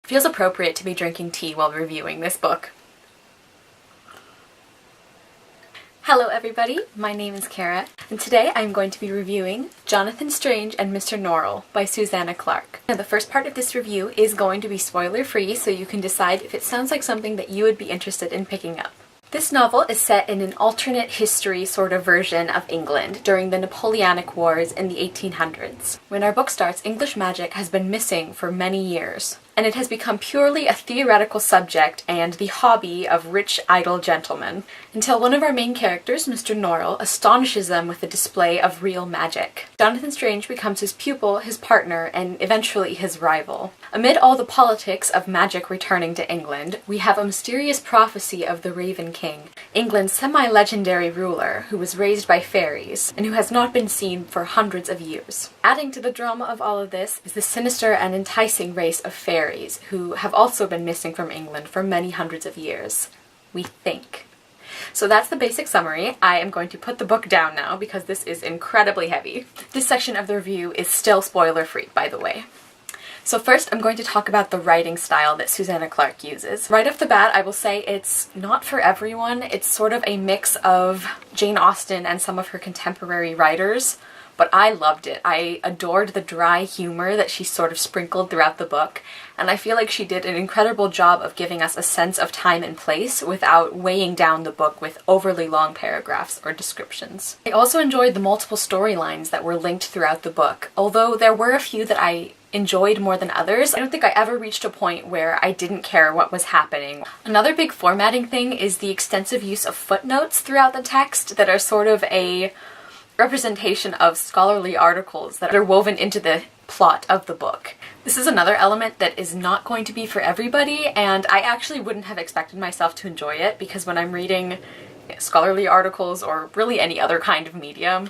feels appropriate to be drinking tea while reviewing this book. Hello everybody, my name is Kara, and today I'm going to be reviewing Jonathan Strange and Mr. Norrell by Susanna Clarke. Now, the first part of this review is going to be spoiler-free, so you can decide if it sounds like something that you would be interested in picking up. This novel is set in an alternate history sort of version of England during the Napoleonic Wars in the 1800s. When our book starts, English magic has been missing for many years, and it has become purely a theoretical subject and the hobby of rich, idle gentlemen, until one of our main characters, Mr. Norrell, astonishes them with a display of real magic. Jonathan Strange becomes his pupil, his partner, and eventually his rival. Amid all the politics of magic returning to England, we have a mysterious prophecy of the Raven King, England's semi-legendary ruler who was raised by fairies and who has not been seen for hundreds of years. Adding to the drama of all of this is the sinister and enticing race of fairies who have also been missing from England for many hundreds of years. We think. So that's the basic summary. I am going to put the book down now because this is incredibly heavy. This section of the review is still spoiler-free, by the way. So first, I'm going to talk about the writing style that Susanna Clarke uses. Right off the bat, I will say it's not for everyone. It's sort of a mix of Jane Austen and some of her contemporary writers, but I loved it. I adored the dry humor that she sort of sprinkled throughout the book, and I feel like she did an incredible job of giving us a sense of time and place without weighing down the book with overly long paragraphs or descriptions. I also enjoyed the multiple storylines that were linked throughout the book, although there were a few that I enjoyed more than others. I don't think I ever reached a point where I didn't care what was happening. Another big formatting thing is the extensive use of footnotes throughout the text that are sort of a representation of scholarly articles that are woven into the plot of the book. This is another element that is not going to be for everybody, and I actually wouldn't have expected myself to enjoy it because when I'm reading scholarly articles or really any other kind of medium,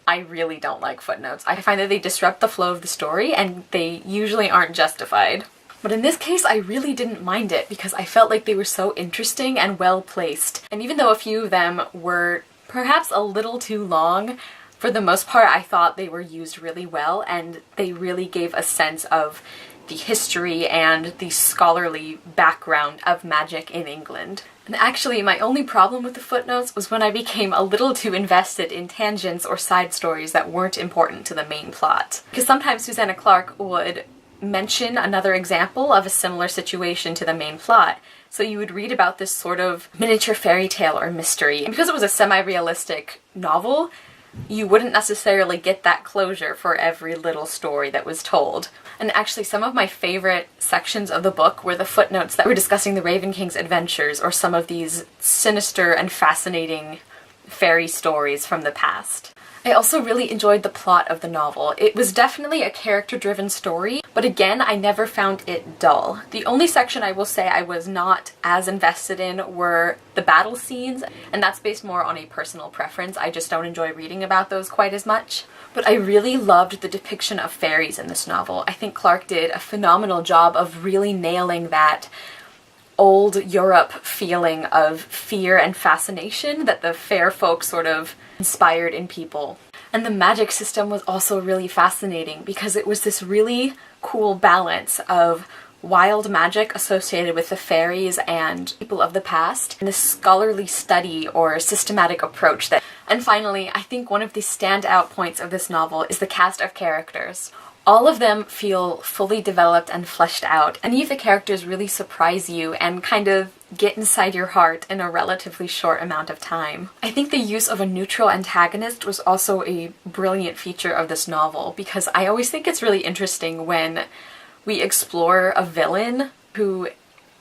I really don't like footnotes. I find that they disrupt the flow of the story and they usually aren't justified. But in this case, I really didn't mind it because I felt like they were so interesting and well placed. And even though a few of them were perhaps a little too long, for the most part I thought they were used really well and they really gave a sense of the history and the scholarly background of magic in England. And actually, my only problem with the footnotes was when I became a little too invested in tangents or side stories that weren't important to the main plot. Because sometimes Susanna Clarke would mention another example of a similar situation to the main plot, so you would read about this sort of miniature fairy tale or mystery. And because it was a semi-realistic novel, you wouldn't necessarily get that closure for every little story that was told. And actually, some of my favorite sections of the book were the footnotes that were discussing the Raven King's adventures or some of these sinister and fascinating fairy stories from the past. I also really enjoyed the plot of the novel. It was definitely a character-driven story, but again, I never found it dull. The only section I will say I was not as invested in were the battle scenes, and that's based more on a personal preference. I just don't enjoy reading about those quite as much. But I really loved the depiction of fairies in this novel. I think Clarke did a phenomenal job of really nailing that old Europe feeling of fear and fascination that the fair folk sort of inspired in people. And the magic system was also really fascinating because it was this really cool balance of wild magic associated with the fairies and people of the past, and this scholarly study or systematic approach that. And finally, I think one of the standout points of this novel is the cast of characters. All of them feel fully developed and fleshed out. Any of the characters really surprise you and kind of get inside your heart in a relatively short amount of time. I think the use of a neutral antagonist was also a brilliant feature of this novel because I always think it's really interesting when we explore a villain who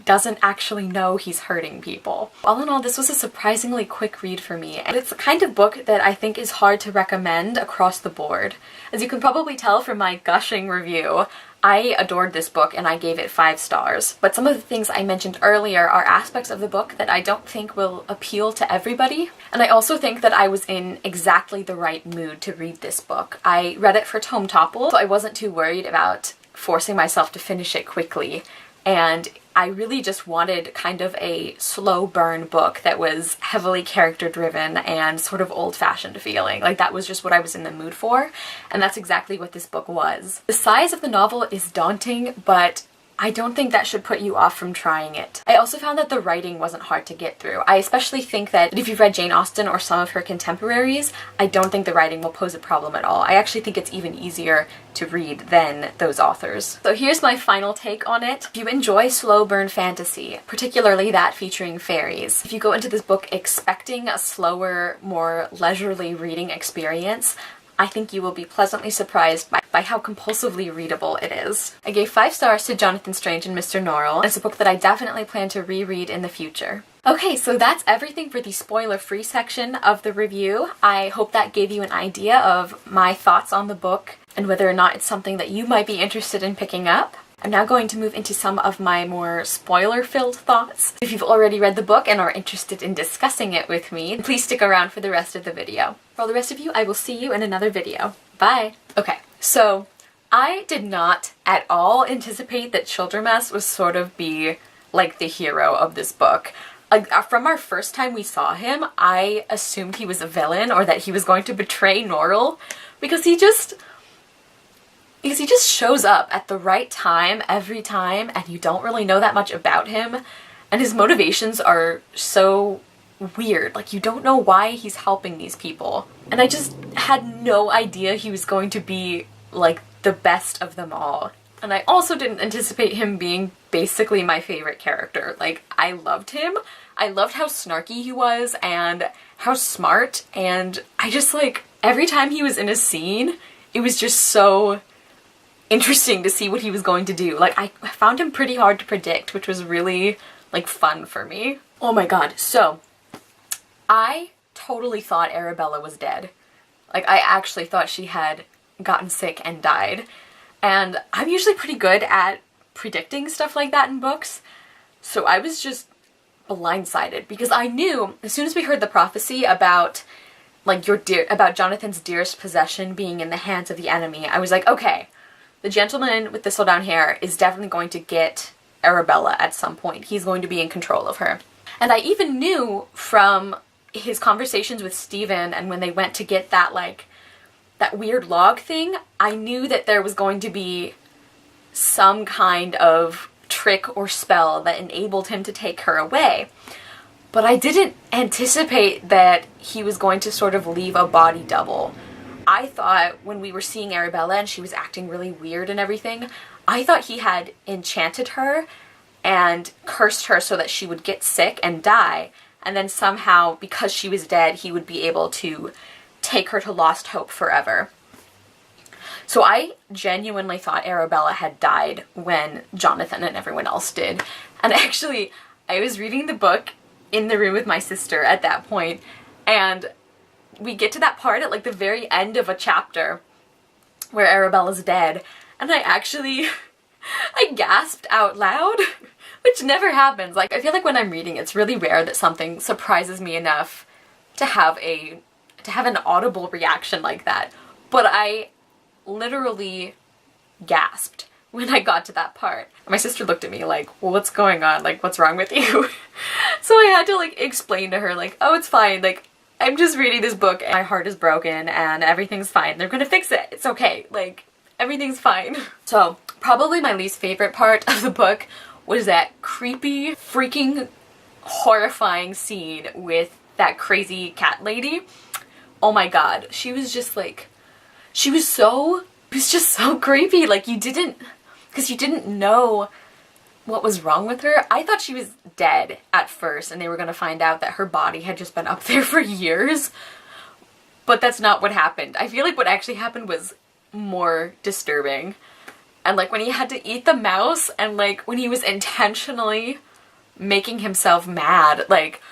doesn't actually know he's hurting people. All in all, this was a surprisingly quick read for me, and it's the kind of book that I think is hard to recommend across the board. As you can probably tell from my gushing review, I adored this book and I gave it 5 stars. But some of the things I mentioned earlier are aspects of the book that I don't think will appeal to everybody. And I also think that I was in exactly the right mood to read this book. I read it for Tome Topple, so I wasn't too worried about forcing myself to finish it quickly. And I really just wanted kind of a slow burn book that was heavily character driven and sort of old-fashioned feeling. Like, that was just what I was in the mood for, and that's exactly what this book was. The size of the novel is daunting, but I don't think that should put you off from trying it. I also found that the writing wasn't hard to get through. I especially think that if you've read Jane Austen or some of her contemporaries, I don't think the writing will pose a problem at all. I actually think it's even easier to read than those authors. So here's my final take on it. If you enjoy slow burn fantasy, particularly that featuring fairies, if you go into this book expecting a slower, more leisurely reading experience, I think you will be pleasantly surprised by how compulsively readable it is. I gave 5 stars to Jonathan Strange and Mr. Norrell. It's a book that I definitely plan to reread in the future. Okay, so that's everything for the spoiler-free section of the review. I hope that gave you an idea of my thoughts on the book and whether or not it's something that you might be interested in picking up. I'm now going to move into some of my more spoiler-filled thoughts. If you've already read the book and are interested in discussing it with me, please stick around for the rest of the video. For all the rest of you, I will see you in another video. Bye! Okay, so I did not at all anticipate that Childermas would sort of be like the hero of this book. From our first time we saw him, I assumed he was a villain or that he was going to betray Norrell because he just shows up at the right time every time and you don't really know that much about him, and his motivations are so weird. Like, you don't know why he's helping these people. And I just had no idea he was going to be like the best of them all. And I also didn't anticipate him being basically my favorite character. Like, I loved him. I loved how snarky he was and how smart, and I just like, every time he was in a scene, it was just so interesting to see what he was going to do. Like, I found him pretty hard to predict, which was really like fun for me. Oh my god, so I totally thought Arabella was dead. Like, I actually thought she had gotten sick and died. And I'm usually pretty good at predicting stuff like that in books, so I was just blindsided because I knew as soon as we heard the prophecy about like about Jonathan's dearest possession being in the hands of the enemy, I was like, okay, the gentleman with thistledown hair is definitely going to get Arabella at some point. He's going to be in control of her. And I even knew from his conversations with Stephen and when they went to get that that weird log thing, I knew that there was going to be some kind of trick or spell that enabled him to take her away. But I didn't anticipate that he was going to sort of leave a body double. I thought when we were seeing Arabella and she was acting really weird and everything, I thought he had enchanted her and cursed her so that she would get sick and die, and then somehow, because she was dead, he would be able to take her to Lost Hope forever. So I genuinely thought Arabella had died when Jonathan and everyone else did. And actually, I was reading the book in the room with my sister at that point, and we get to that part at like the very end of a chapter where Arabella's dead, and I gasped out loud, which never happens. Like, I feel like when I'm reading, it's really rare that something surprises me enough to have an audible reaction like that. But I literally gasped when I got to that part. My sister looked at me like, well, what's going on? Like, what's wrong with you? So I had to like explain to her like, oh, it's fine. Like, I'm just reading this book and my heart is broken and everything's fine. They're gonna fix it. It's okay. Like, everything's fine. So probably my least favorite part of the book was that creepy, freaking horrifying scene with that crazy cat lady. Oh my god. She was just like, it was just so creepy. Like, because you didn't know what was wrong with her. I thought she was dead at first and they were gonna find out that her body had just been up there for years. But that's not what happened. I feel like what actually happened was more disturbing. And like when he had to eat the mouse and like when he was intentionally making himself mad, like,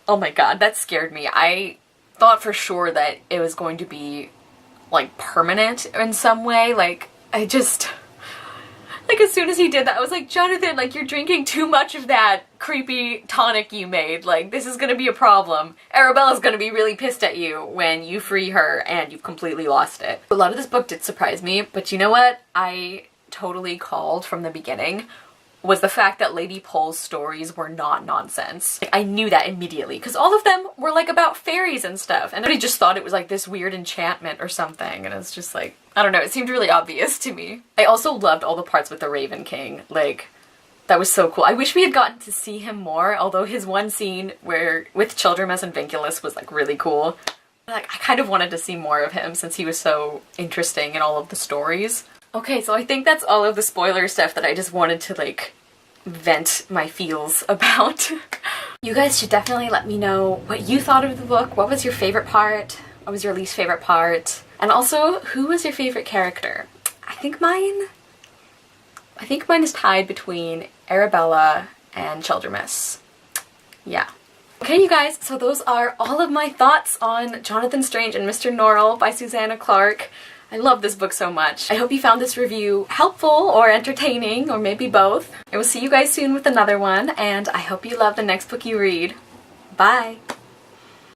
oh my god, that scared me. I thought for sure that it was going to be like permanent in some way. Like, like, as soon as he did that, I was like, Jonathan, like, you're drinking too much of that creepy tonic you made. Like, this is gonna be a problem. Arabella's gonna be really pissed at you when you free her and you've completely lost it. A lot of this book did surprise me, but you know what? I totally called from the beginning was the fact that Lady Pole's stories were not nonsense. Like, I knew that immediately because all of them were like about fairies and stuff, and I just thought it was like this weird enchantment or something, and it's just like, I don't know, it seemed really obvious to me. I also loved all the parts with the Raven King. Like, that was so cool. I wish we had gotten to see him more, although his one scene where with Childermas and Vinculus was like really cool. Like, I kind of wanted to see more of him since he was so interesting in all of the stories. Okay, so I think that's all of the spoiler stuff that I just wanted to, like, vent my feels about. You guys should definitely let me know what you thought of the book. What was your favorite part? What was your least favorite part? And also, who was your favorite character? I think mine is tied between Arabella and Childermas. Yeah. Okay, you guys, so those are all of my thoughts on Jonathan Strange and Mr. Norrell by Susanna Clarke. I love this book so much. I hope you found this review helpful or entertaining, or maybe both. I will see you guys soon with another one, and I hope you love the next book you read. Bye!